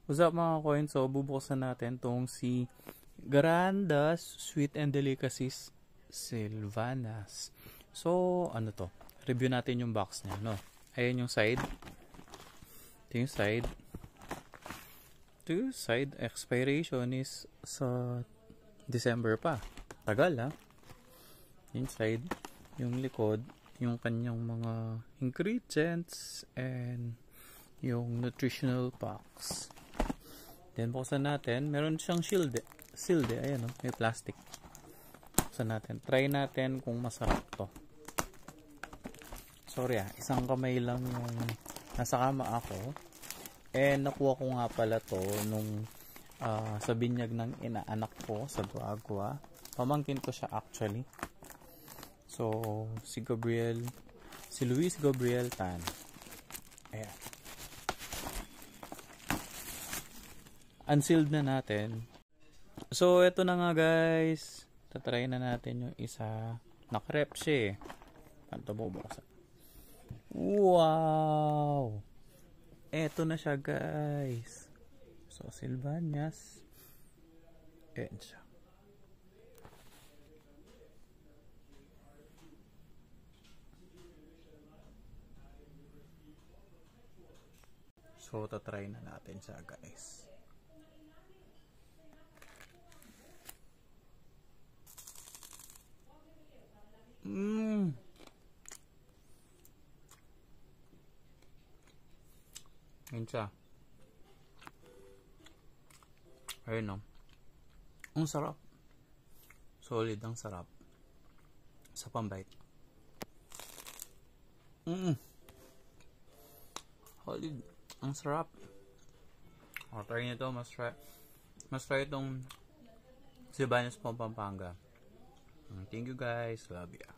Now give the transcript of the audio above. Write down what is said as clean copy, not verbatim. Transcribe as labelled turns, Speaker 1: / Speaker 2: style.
Speaker 1: What's up mga coins? So, bubuksan natin tong si Granda's Sweet and Delicacies Sylvanas. So, ano to? Review natin yung box niya, no? Ayan yung side. Ito yung side. Ito yung side. Expiration is sa December pa. Tagal, ha? Yung side. Yung likod. Yung kanyang mga ingredients and yung nutritional packs. Then, buksan natin. Meron siyang shield. Sealed eh. Ayan, oh, may plastic. Buksan natin. Try natin kung masarap to. Sorry isang kamay lang yung nasa kama ako. And nakuha ko nga pala to nung sa binyag ng inaanak ko sa Guagua. Pamangkin ko siya actually. So, si Luis Gabriel Tan. Ayan. Unsealed na natin. So, eto na nga guys. Tatry na natin yung isa. Nakrep siya eh. Paano ito bubuksan? Wow! Eto na siya guys. So, Sylvanas. Ayan siya. So, tatry na natin siya guys. Ayan siya. Ayun o. Ang sarap. Solid ang sarap. Sa pambite. Solid. Ang sarap. O, try nyo ito. Mas try itong Sylvanas Pampanga. Thank you guys. Love ya.